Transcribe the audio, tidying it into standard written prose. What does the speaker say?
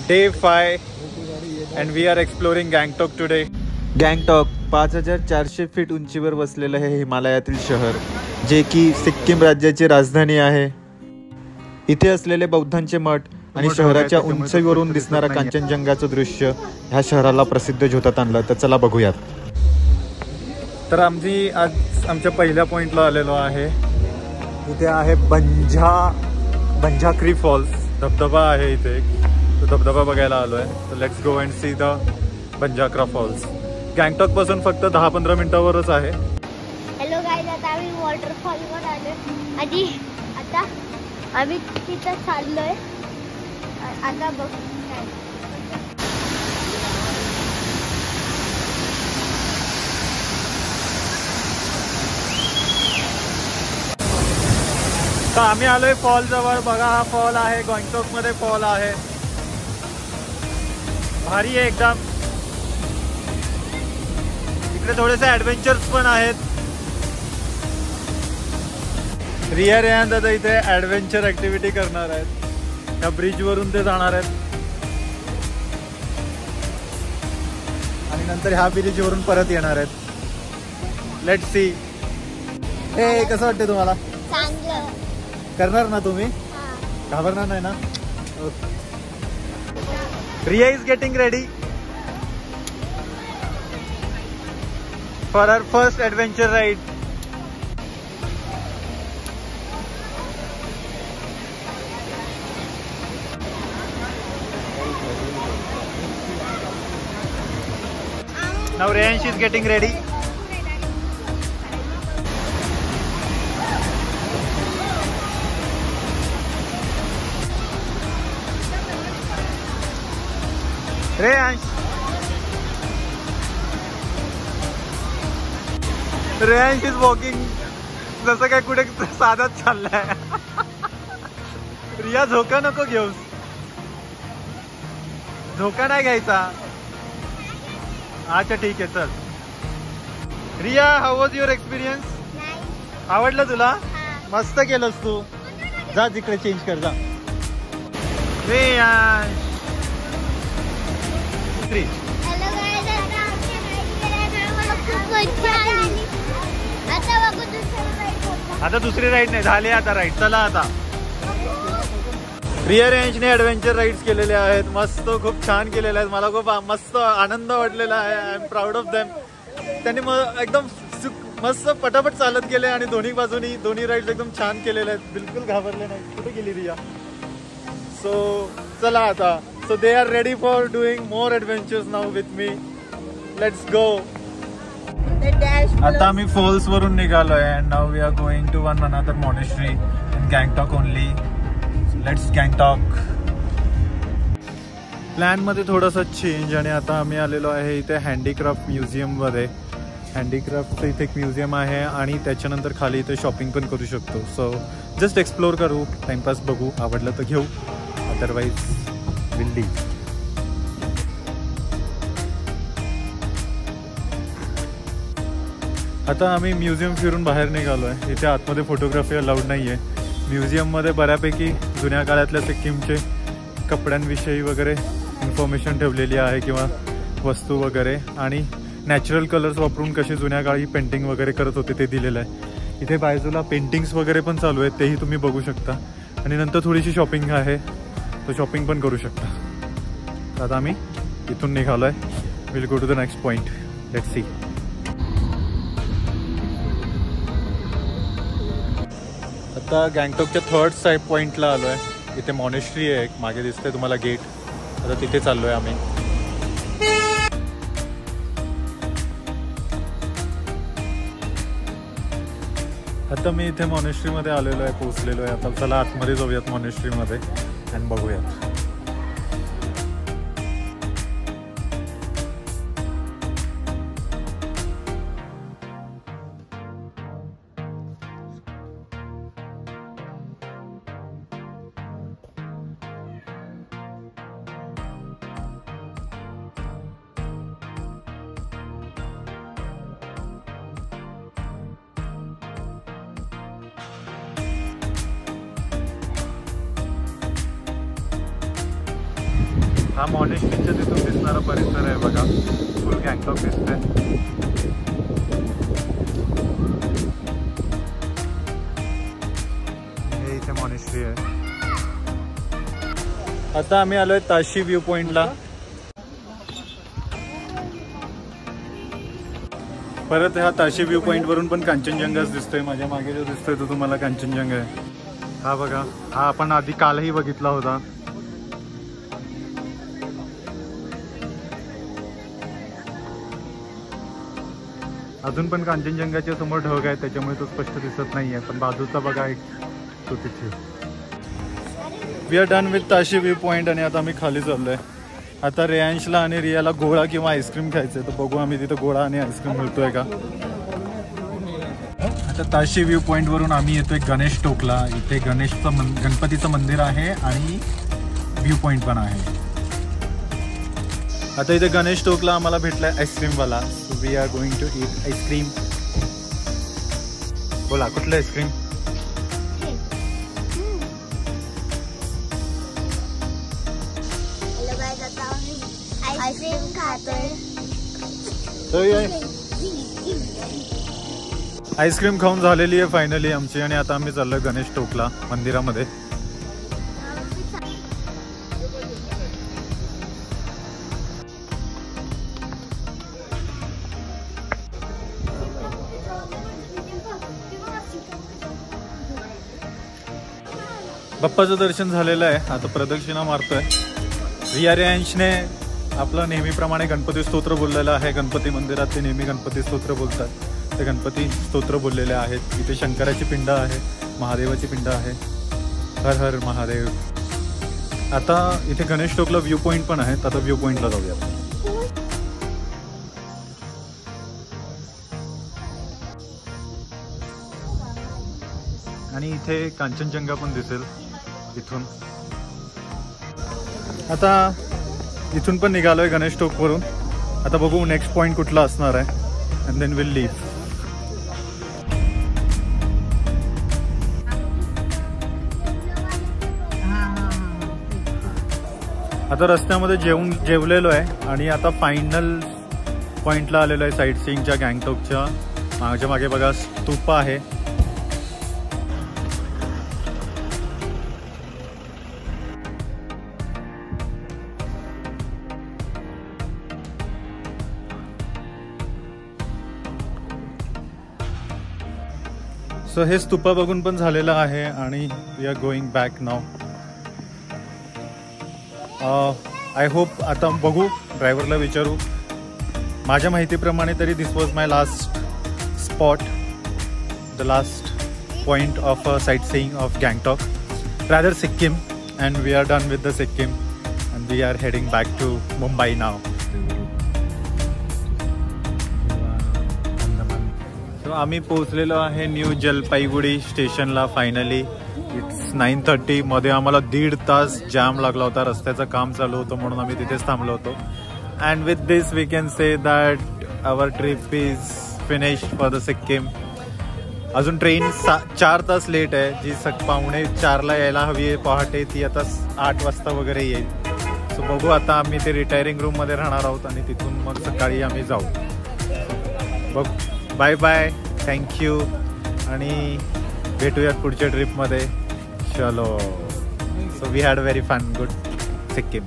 Day 5 and we are exploring Gangtok today. Gangtok 5400 feet उंचीवर वसलेलं हे हिमालयातील शहर, जे की सिक्कीम राज्याची राजधानी आहे. इथे असलेले बौद्धांचे मठ आणि शहराच्या उंचीवरून दिसणारा कांचनजंगाचं दृश्य ह्या शहराला प्रसिद्ध झोतात आणलं. तर चला बघूयात. तर आम्ही आज आमच्या पहिल्या पॉइंटला आलेलो आहे. इथे आहे बंजाक्री फॉल्स, धबधबा आहे इथे. तो धबधबा बघायला आलो आहे. तर let's go and see the Banjhakri falls. Gangtok पासून फक्त 10-15 मिनिटावरच आहे. हॅलो गाईज, आता आम्ही वॉटरफॉलवर आलोय. आता आम्ही तिथं चाललोय. आता बघ तर आम्ही आलोय फॉल जवळ. बघा, हा फॉल आहे. गँगटॉक मध्ये फॉल आहे. भारी आहे एकदम. इकडे थोडेसे ऍडव्हेंचर्स पण आहेत. रिया रेहान दादा इथे ऍडव्हेंचर ऍक्टिव्हिटी करणार आहेत. त्या ब्रिज वरून ते जाणार आहेत आणि नंतर ह्या ब्रिज वरून परत येणार आहेत. Let's see. हे कसं वाटतं तुम्हाला? चांगलं. करणार ना तुम्ही? घाबरणार नाही ना? Riya is getting ready for our first adventure ride. Now Rehansh is getting ready. Rehansh. Rehansh is walking जसं काय कुठे साधाच चाललाय. रिया झोका नको घेऊस. झोका नाही घ्यायचा. अच्छा ठीक आहे, चल. Riya, how was your experience? आवडलं तुला? मस्त केलंस तू. जा तिकडे चेंज कर, जा. रेहांश आता दुसरी राईड नाही झाली. आता राईड चला. आता रिया रेंजने ऍडव्हेंचर राईड्स केलेले आहेत. मस्त, खूप छान केलेले आहेत. मला खूप मस्त आनंद वाटलेला आहे. I am proud of them. त्यांनी एकदम मस्त पटापट चालत गेले आणि दोन्ही बाजूनी दोन्ही राईड्स एकदम छान केलेले आहेत. बिलकुल घाबरले नाही. कुठे गेली रिया? सो चला आता. So they are ready for doing more adventures now with me. Let's go. आता आम्ही फॉल्स वरून निघालोय and now we are going to one another monastery in Gangtok only. Let's Gangtok. Plan मध्ये थोडासा चेंज आणि आता आम्ही आलेलो आहे इथे हँडीक्राफ्ट म्युझियम मध्ये. हँडीक्राफ्टचं इथे एक म्युझियम आहे आणि त्याच्यानंतर खाली इथे शॉपिंग पण करू शकतो. सो जस्ट एक्सप्लोर करू, टाइमपास बघू, आवडलं तर घेऊ, अदरवाईज विल लीव. आता आम्ही म्युझियम फिरून बाहेर निघालो आहे. इथे आतमध्ये फोटोग्राफी अलाउड नाही आहे. म्युझियममध्ये बऱ्यापैकी जुन्या काळातल्या सिक्कीमचे कपड्यांविषयी वगैरे इन्फॉर्मेशन ठेवलेली आहे किंवा वस्तू वगैरे, आणि नॅचरल कलर्स वापरून कसे जुन्या काळी पेंटिंग वगैरे करत होते ते दिलेलं आहे. इथे बाजूला पेंटिंग्स वगैरे पण चालू आहेत, तेही तुम्ही बघू शकता. आणि नंतर थोडीशी शॉपिंग आहे, तो शॉपिंग पण करू शकता. आता आम्ही इथून निघालो आहे. Will go to the next point. Let's see. आता गँगटॉकच्या थर्ड साईड पॉईंटला आलो आहे. इथे मॉनेस्ट्री आहे एक, मागे दिसतंय तुम्हाला गेट. आता तिथे चाललो आहे आम्ही. आता मी इथे मॉनेस्ट्रीमध्ये आलेलो आहे, पोहोचलेलो आहे. आता चला आतमध्ये जाऊयात मॉनेस्ट्रीमध्ये आणि बघूयात. हा मॉनेस्ट्रीच्या तिथून दिसणारा परिसर आहे बघा, फुल गँगटॉक दिसतंय. हे इथे मॉनेस्ट्री आहे. आता आम्ही आलोय ताशी व्ह्यू पॉइंटला. परत ह्या ताशी व्ह्यू पॉइंट वरून पण कांचनजंगाच दिसतोय. माझ्या मागे जो दिसतोय तो तुम्हाला कांचनजंगा आहे. हा बघा, हा आपण आधी कालही बघितला होता. अजून पण कांचनजंगाच्या समोर ढग आहे, त्याच्यामुळे तो स्पष्ट दिसत नाहीये, पण बाजूचा बघा एक तो तिथे. वी आर डन विथ ताशी व्ह्यू पॉइंट आणि आता आम्ही खाली चाललोय. आता रेयांशला आणि रियाला गोळा किंवा आईस्क्रीम खायचंय, तर बघू आम्ही तिथं गोळा आणि आईस्क्रीम मिळतोय का. आता ताशी व्ह्यू पॉइंट वरून आम्ही येतोय गणेश टोकला. इथे गणपतीचं मंदिर आहे आणि व्ह्यू पॉइंट पण आहे. आता इथे गणेश टोकला आम्हाला भेटलाय आईस्क्रीमवाला. So we are going to eat ice cream. बोला कुठलं आईस्क्रीम? आईस्क्रीम खातोय. आईस्क्रीम खाऊन झालेली आहे फायनली आमची आणि आता आम्ही चाललोय गणेश टोकला मंदिरामध्ये. बाप्पाचं दर्शन झालेलं आहे. आता प्रदक्षिणा मारतोय. रिया रेयांशने आपलं नेहमीप्रमाणे गणपती स्तोत्र बोललेलं आहे. गणपती मंदिरात ते नेहमी गणपती स्तोत्र बोलतात. ते गणपती स्तोत्र बोललेले आहेत. इथे शंकराची पिंड आहे, महादेवाची पिंड आहे. हर हर महादेव. आता इथे गणेश टोकला व्ह्यू पॉइंट पण आहेत. आता व्ह्यू पॉइंटला जाऊया. आणि इथे कांचनजंगा पण दिसेल इथून. आता इथून पण निघालोय गणेश टोक वरून. आता बघू नेक्स्ट पॉइंट कुठला असणार आहे अँड देन विल लीव. आता रस्त्यामध्ये जेवलेलो आहे आणि आता फायनल पॉइंटला आलेलो आहे साईट सीइंगच्या गँगटॉकच्या. माझ्या मागे बघा स्तूप आहे. सो हे स्तूपा बघून पण झालेलं आहे आणि we are going back now. I hope आता बघू, ड्रायव्हरला विचारू. माझ्या माहितीप्रमाणे तरी this was my last spot, the last point of sightseeing of Gangtok, rather Sikkim. And we are done with the Sikkim and we are heading back to Mumbai now. आम्ही पोहोचलेलो आहे न्यू जलपाईगुडी स्टेशनला फायनली. इट्स 9:30. मध्ये आम्हाला 1.5 तास जॅम लागला होता. रस्त्याचं काम चालू होतं म्हणून आम्ही तिथेच थांबलो होतो. And with this we can say that our trip is finished for the Sikkim. अजून ट्रेन 4 तास लेट आहे, जी 3:45ला यायला हवी आहे पहाटे. ती आता 8 वाजता वगैरे येईल. सो बघू आता आम्ही ते रिटायरिंग रूममध्ये राहणार आहोत आणि तिथून मग सकाळी आम्ही जाऊ. बघ बाय बाय, थँक्यू आणि भेटूयात पुढच्या ट्रिपमध्ये. चलो. So we had very fun. Good Sikkim.